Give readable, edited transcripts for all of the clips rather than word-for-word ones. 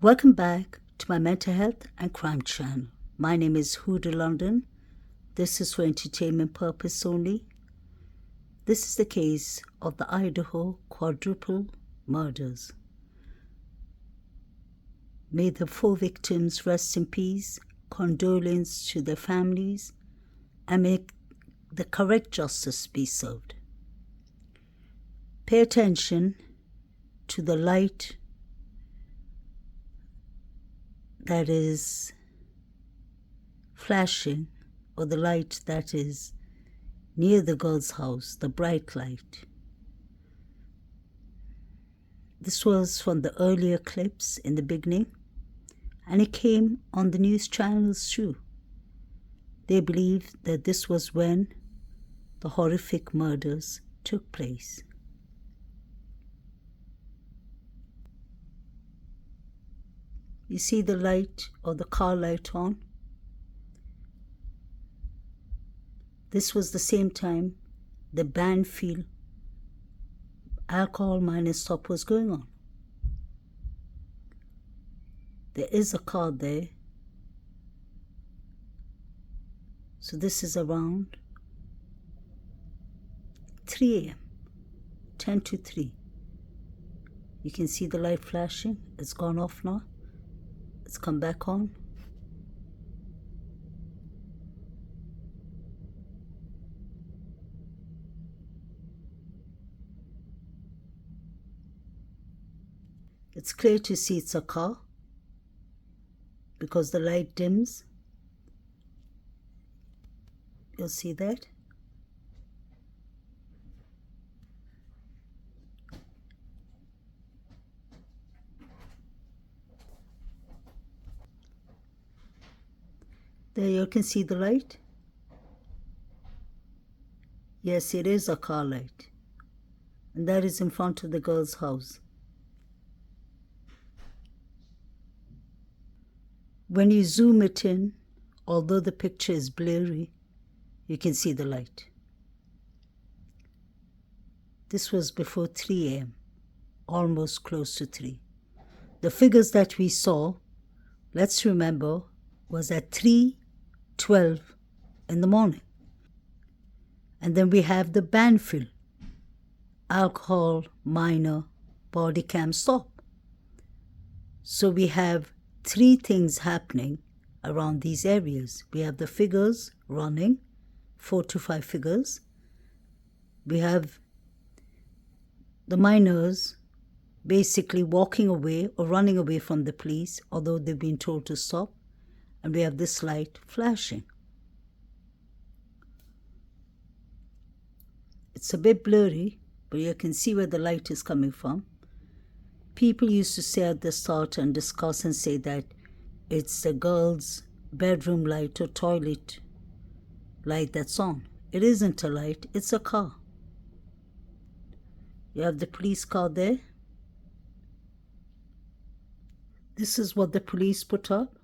Welcome back to my mental health and crime channel. My name is Huda London. This is for entertainment purpose only. This is the case of the Idaho quadruple murders. May the 4 victims rest in peace, condolence to their families, and may the correct justice be served. Pay attention to the light that is flashing, or the light that is near the girl's house, the bright light. This was from the earlier clips in the beginning, and it came on the news channels too. They believe that this was when the horrific murders took place. You see the light, or the car light, on? This was the same time the Banfield alcohol minus stop was going on. There is a car there. So this is around 3 a.m., 10 to 3. You can see the light flashing. It's gone off now. It's come back on. It's clear to see it's a car because the light dims. You'll see that. There you can see the light. Yes, it is a car light. And that is in front of the girl's house. When you zoom it in, although the picture is blurry, you can see the light. This was before 3 a.m., almost close to 3. The figures that we saw, let's remember, was at 3:12 in the morning. And then we have the Banfield alcohol minor body cam stop. So we have 3 things happening around these areas. We have the figures running, 4 to 5 figures. We have the minors basically walking away or running away from the police, although they've been told to stop. And we have this light flashing. It's a bit blurry, but you can see where the light is coming from. People used to say at the start and discuss and say that it's the girl's bedroom light or toilet light that's on. It isn't a light, it's a car. You have the police car there. This is what the police put up.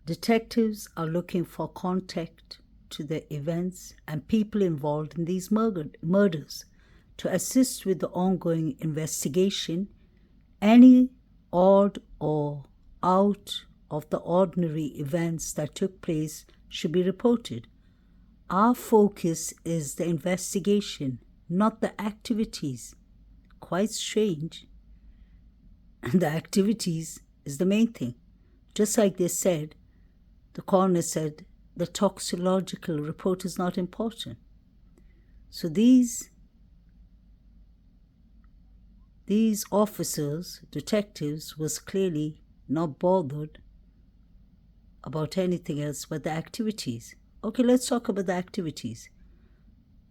Detectives are looking for contact to the events and people involved in these murders to assist with the ongoing investigation. Any odd or out of the ordinary events that took place should be reported. Our focus is the investigation, not the activities. Quite strange. And the activities is the main thing. Just like they said, the coroner said, the toxicological report is not important. So these officers, detectives, was clearly not bothered about anything else but the activities. Okay, let's talk about the activities.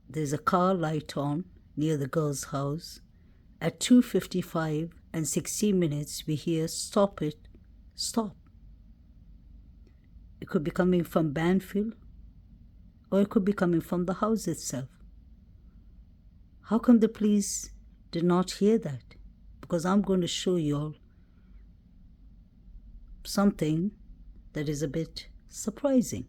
There's a car light on near the girl's house. At 2:55 and 16 minutes, we hear, "Stop it, stop." It could be coming from Banfield, or it could be coming from the house itself. How come the police did not hear that? Because I'm going to show you all something that is a bit surprising.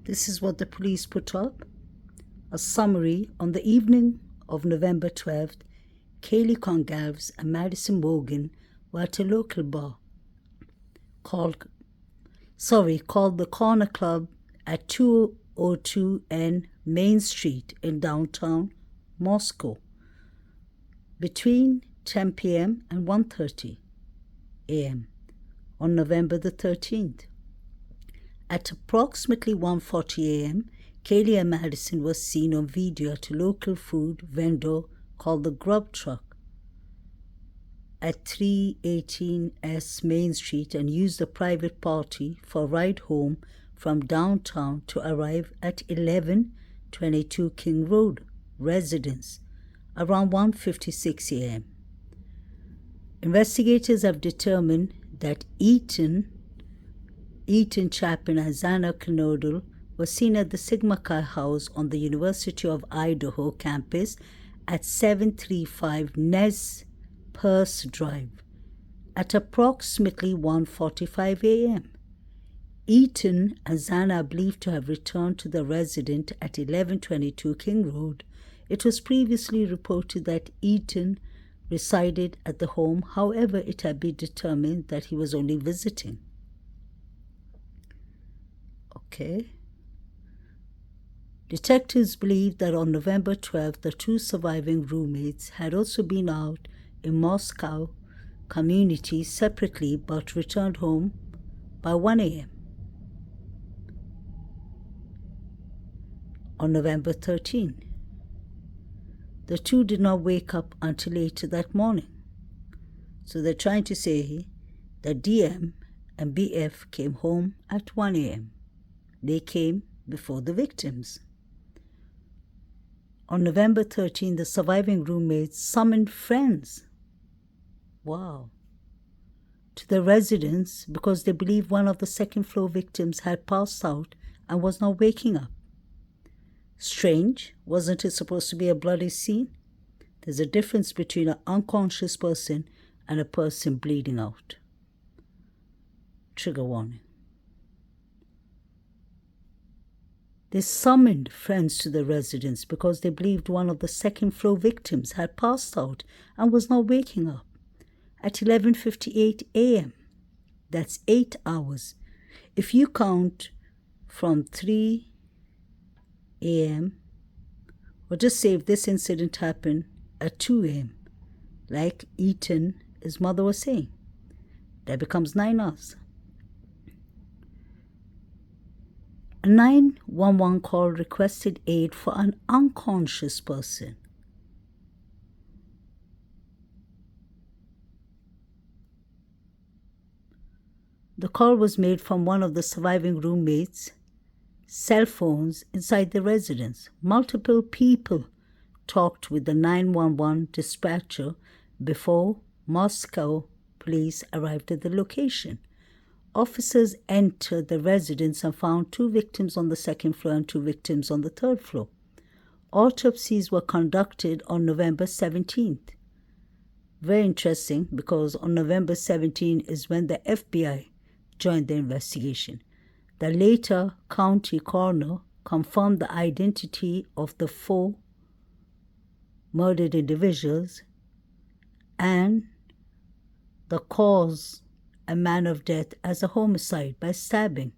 This is what the police put up. A summary: on the evening of November 12th, Kaylee Congalves and Madison Morgan were at a local bar called the Corner Club at 202 N Main Street in downtown Moscow between 10 p.m. and 1:30 a.m. on November the 13th. At approximately 1:40 a.m., Kaylee and Madison was seen on video at a local food vendor called the Grub Truck at 318 S Main Street and used a private party for a ride home from downtown to arrive at 1122 King Road residence around 1:56 a.m. Investigators have determined that Eaton Chapin and Xana Knodel were seen at the Sigma Chi house on the University of Idaho campus at 735 Nez Perce Drive at approximately 1:45 a.m. Eaton and Xana are believed to have returned to the residence at 1122 King Road. It was previously reported that Eaton resided at the home, however, it had been determined that he was only visiting. Okay. Detectives believe that on November 12th, the two surviving roommates had also been out in Moscow community separately but returned home by 1 a.m. on November 13th. The two did not wake up until later that morning. So they're trying to say that DM and BF came home at 1 a.m. They came before the victims. On November 13, the surviving roommates summoned friends. Wow. To the residence because they believed one of the second-floor victims had passed out and was not waking up. Strange, wasn't it supposed to be a bloody scene? There's a difference between an unconscious person and a person bleeding out. Trigger warning. They summoned friends to the residence because they believed one of the second-floor victims had passed out and was not waking up at 11:58 a.m. That's 8 hours. If you count from 3 a.m., or just say if this incident happened at 2 a.m., like Eaton, his mother was saying, that becomes 9 hours. A 911 call requested aid for an unconscious person. The call was made from one of the surviving roommates' cell phones inside the residence. Multiple people talked with the 911 dispatcher before Moscow police arrived at the location. Officers entered the residence and found 2 victims on the second floor and 2 victims on the third floor. Autopsies were conducted on November 17th. Very interesting, because on November 17th is when the FBI joined the investigation. The later county coroner confirmed the identity of the 4 murdered individuals and the cause and manner of death as a homicide by stabbing.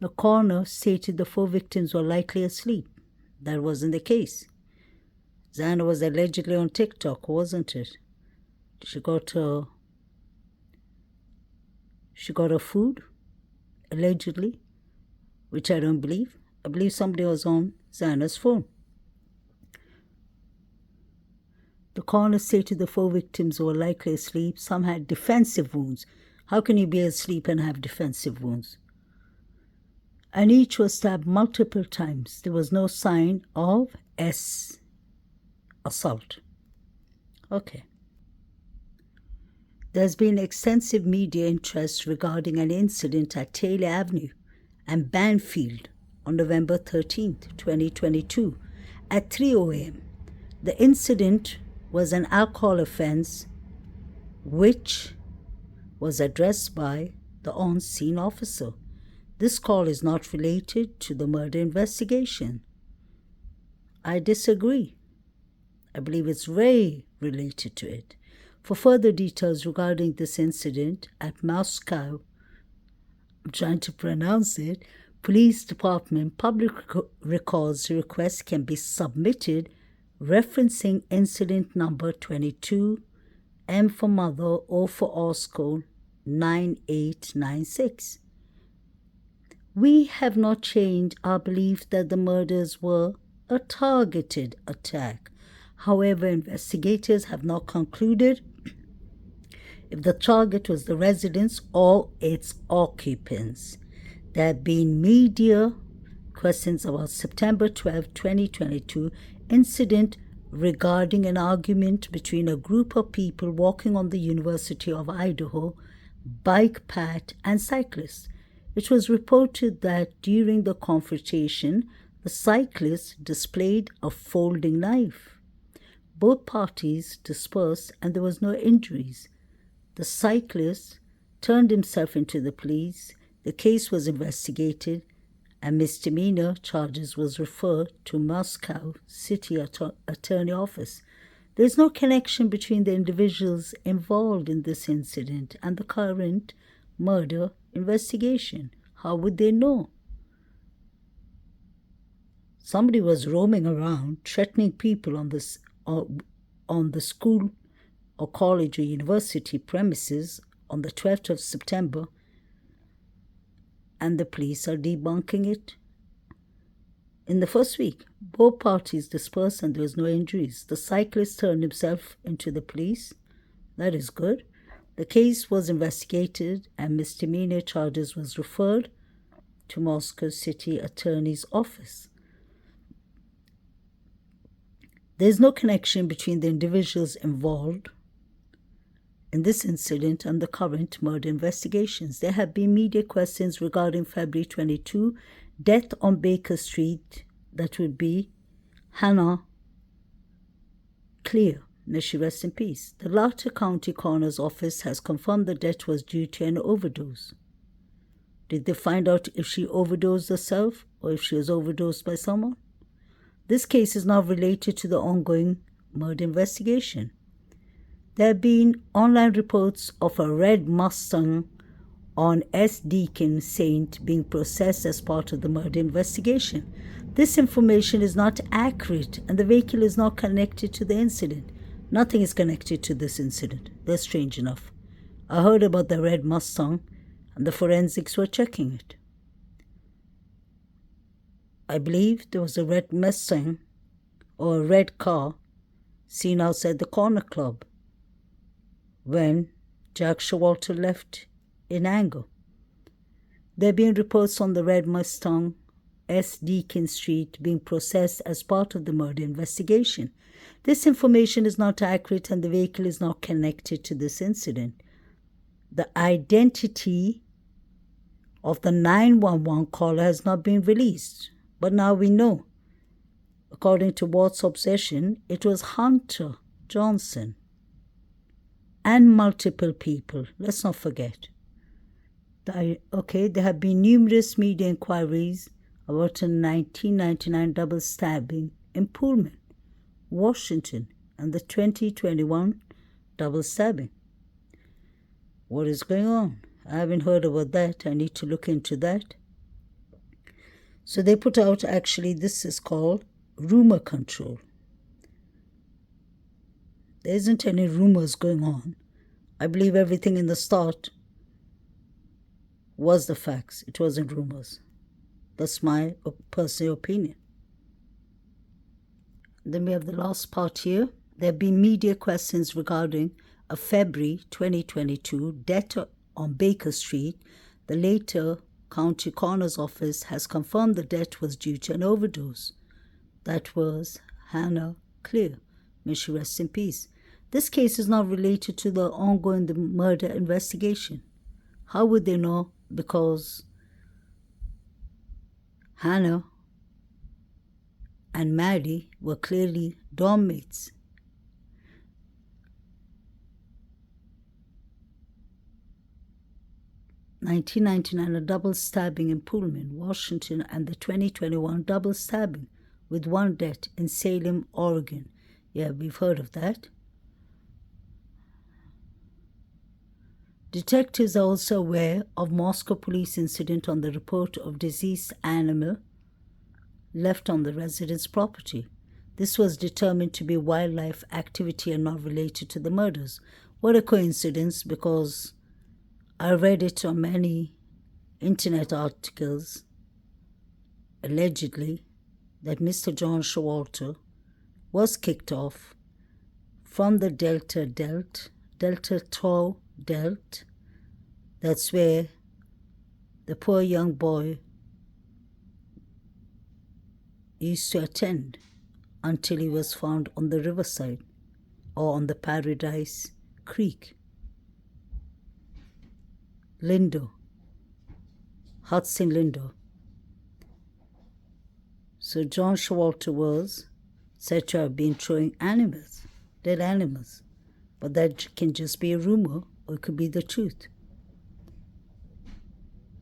The coroner stated the 4 victims were likely asleep. That wasn't the case. Xana was allegedly on TikTok, wasn't it? She got her food, allegedly, which I don't believe. I believe somebody was on Xana's phone. The coroner stated the 4 victims were likely asleep. Some had defensive wounds. How can you be asleep and have defensive wounds? And each was stabbed multiple times. There was no sign of assault. Okay. There's been extensive media interest regarding an incident at Taylor Avenue and Banfield on November 13th, 2022 at 3:00 a.m. The incident was an alcohol offense which was addressed by the on-scene officer. This call is not related to the murder investigation. I disagree. I believe it's very related to it. For further details regarding this incident at Moscow, I'm trying to pronounce it, Police Department public records requests can be submitted referencing incident number 22, M for Mother, O for Oscar, 9896. We have not changed our belief that the murders were a targeted attack. However, investigators have not concluded if the target was the residence or its occupants. There have been media questions about September 12, 2022 incident regarding an argument between a group of people walking on the University of Idaho bike path and cyclists. It was reported that during the confrontation, the cyclist displayed a folding knife. Both parties dispersed and there was no injuries. The cyclist turned himself into the police. The case was investigated and misdemeanor charges was referred to Moscow City Attorney Office. There is no connection between the individuals involved in this incident and the current murder investigation. How would they know? Somebody was roaming around threatening people on the school or college or university premises on the 12th of September, and the police are debunking it. In the first week, both parties dispersed and there was no injuries. The cyclist turned himself into the police. That is good. The case was investigated and misdemeanor charges was referred to Moscow City Attorney's Office. There is no connection between the individuals involved in this incident and the current murder investigations. There have been media questions regarding February 22 death on Baker Street. That would be Hannah Clear. May she rest in peace. The Latter County Coroner's Office has confirmed the death was due to an overdose. Did they find out if she overdosed herself or if she was overdosed by someone? This case is not related to the ongoing murder investigation. There have been online reports of a red Mustang on S. Deacon Saint being processed as part of the murder investigation. This information is not accurate and the vehicle is not connected to the incident. Nothing is connected to this incident. That's strange enough. I heard about the red Mustang and the forensics were checking it. I believe there was a red Mustang or a red car seen outside the Corner Club when Jack Showalter left in anger. There have been reports on the red Mustang, S. Deacon Street, being processed as part of the murder investigation. This information is not accurate and the vehicle is not connected to this incident. The identity of the 911 caller has not been released, but now we know. According to Watt's obsession, it was Hunter Johnson and multiple people. Let's not forget. There have been numerous media inquiries about a 1999 double stabbing in Pullman, Washington, and the 2021 double stabbing. What is going on? I haven't heard about that. I need to look into that. So they put out, actually, this is called rumor control. There isn't any rumors going on. I believe everything in the start was the facts. It wasn't rumors. That's my personal opinion. Then we have the last part here. There have been media questions regarding a February 2022 death on Baker Street. The later County Coroner's Office has confirmed the death was due to an overdose. That was Hannah Clear. May she rest in peace. This case is not related to the ongoing murder investigation. How would they know? Because Hannah and Maddie were clearly dorm mates. 1999, a double stabbing in Pullman, Washington, and the 2021 double stabbing with one death in Salem, Oregon. Yeah, we've heard of that. Detectives are also aware of Moscow police incident on the report of deceased animal left on the resident's property. This was determined to be wildlife activity and not related to the murders. What a coincidence, because I read it on many internet articles, allegedly, that Mr. John Showalter was kicked off from the Delta Tau Delt. That's where the poor young boy used to attend until he was found on the riverside or on the Paradise Creek. Lindo, Hudson Lindo. So John Showalter was said to have been throwing animals, dead animals. But that can just be a rumor, or it could be the truth.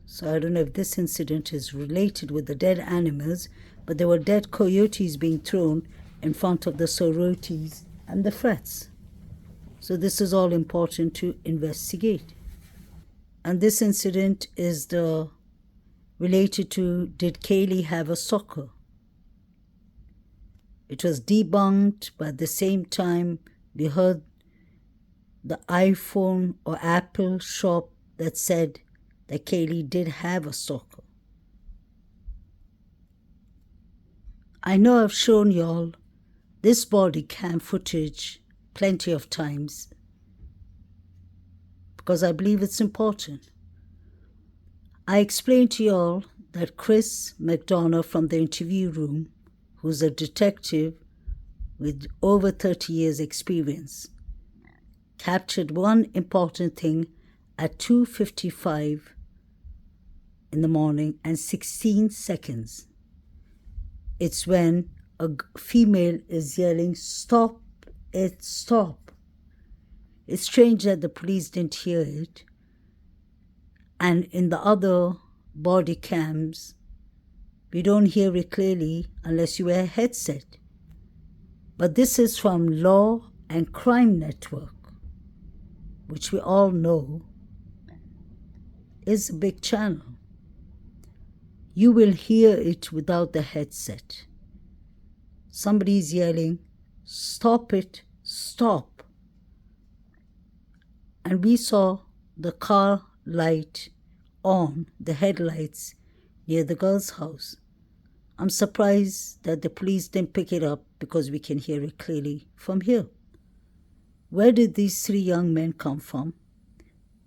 So I don't know if this incident is related with the dead animals, but there were dead coyotes being thrown in front of the sororities and the frats. So this is all important to investigate. And this incident is related to, did Kaylee have a stalker? It was debunked, but at the same time, we heard the iPhone or Apple shop that said that Kaylee did have a stalker. I know I've shown y'all this body cam footage plenty of times because I believe it's important. I explained to y'all that Chris McDonough from the interview room, who's a detective with over 30 years experience, captured one important thing at 2:55 in the morning and 16 seconds. It's when a female is yelling, "Stop it, stop." It's strange that the police didn't hear it. And in the other body cams, we don't hear it clearly unless you wear a headset. But this is from Law and Crime Network, which we all know is a big channel. You will hear it without the headset. Somebody's yelling, "Stop it, stop." And we saw the car light on, the headlights near the girl's house. I'm surprised that the police didn't pick it up because we can hear it clearly from here. Where did these three young men come from?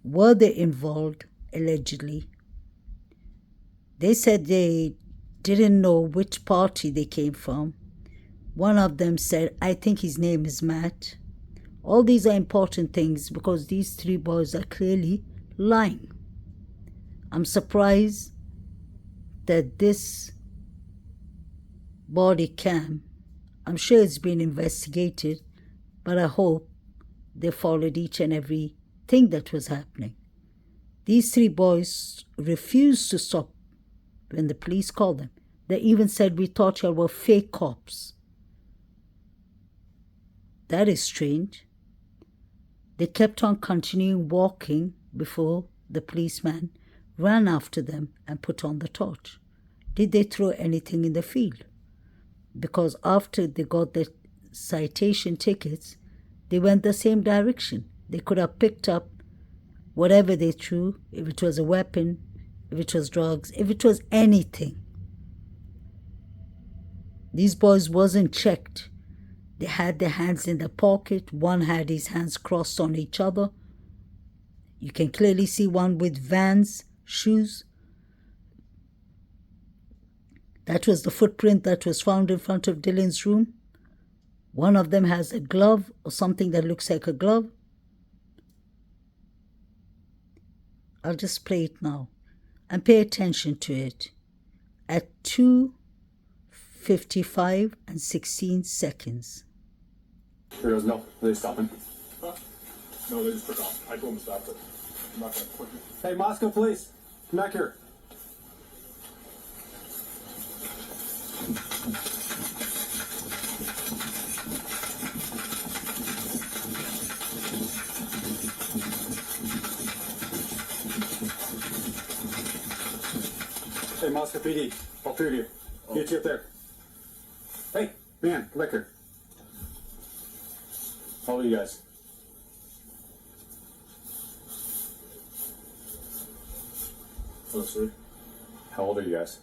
Were they involved, allegedly? They said they didn't know which party they came from. One of them said, I think his name is Matt. All these are important things because these three boys are clearly lying. I'm surprised that this body cam, I'm sure it's been investigated, but I hope they followed each and every thing that was happening. These three boys refused to stop when the police called them. They even said, "We thought y'all were fake cops." That is strange. They kept on continuing walking before the policeman ran after them and put on the torch. Did they throw anything in the field? Because after they got the citation tickets, they went the same direction. They could have picked up whatever they threw, if it was a weapon, if it was drugs, if it was anything. These boys wasn't checked. They had their hands in their pocket. One had his hands crossed on each other. You can clearly see one with Vans shoes. That was the footprint that was found in front of Dylan's room. One of them has a glove or something that looks like a glove. I'll just play it now and pay attention to it. At 2:55 and 16 seconds. He goes, "No, they stopped him." Huh? No, they just took off. I told him to stop it. Hey, Moscow police, come back here. Hey, Moscow PD, all three of you. Get you up there. Hey, man, come back here. How old are you guys? Oh, sorry. How old are you guys?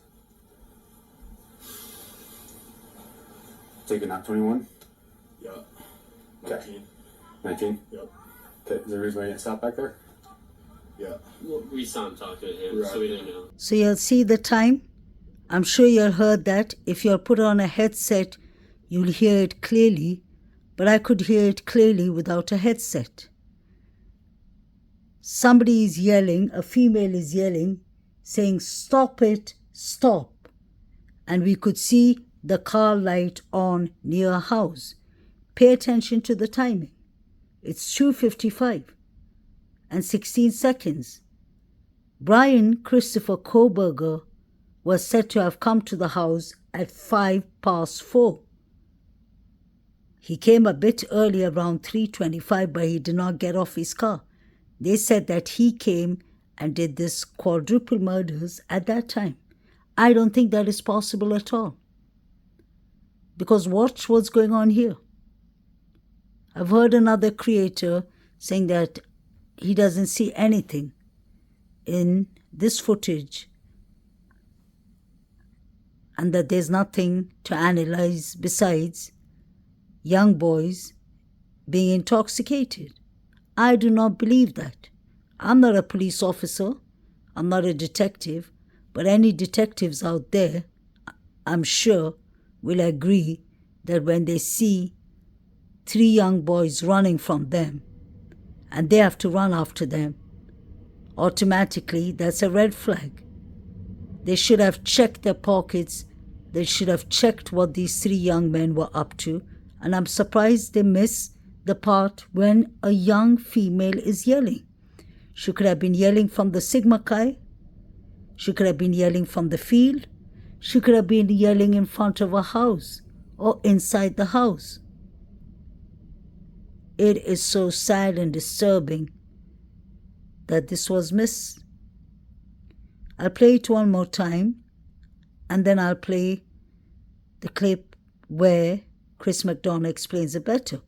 Taking out 21? Yeah. Okay. 19. 19? Yep. Okay, is there a reason why you didn't stop back there? Yeah. Well, we saw him talking to him, Right. so we didn't know. So you'll see the time. I'm sure you'll heard that. If you'll put on a headset, you'll hear it clearly. But I could hear it clearly without a headset. Somebody is yelling, a female is yelling, saying, "Stop it, stop." And we could see the car light on near a house. Pay attention to the timing. It's 2:55 and 16 seconds. Brian Christopher Koberger was said to have come to the house at 4:05. He came a bit early, around 3:25, but he did not get off his car. They said that he came and did this quadruple murders at that time. I don't think that is possible at all. Because watch what's going on here. I've heard another creator saying that he doesn't see anything in this footage and that there's nothing to analyze besides young boys being intoxicated. I do not believe that. I'm not a police officer. I'm not a detective. But any detectives out there, I'm sure, will agree that when they see 3 young boys running from them and they have to run after them, automatically that's a red flag. They should have checked their pockets. They should have checked what these 3 young men were up to. And I'm surprised they missed the part when a young female is yelling. She could have been yelling from the Sigma Chi. She could have been yelling from the field. She could have been yelling in front of a house or inside the house. It is so sad and disturbing that this was missed. I'll play it one more time, and then I'll play the clip where Chris McDonough explains it better.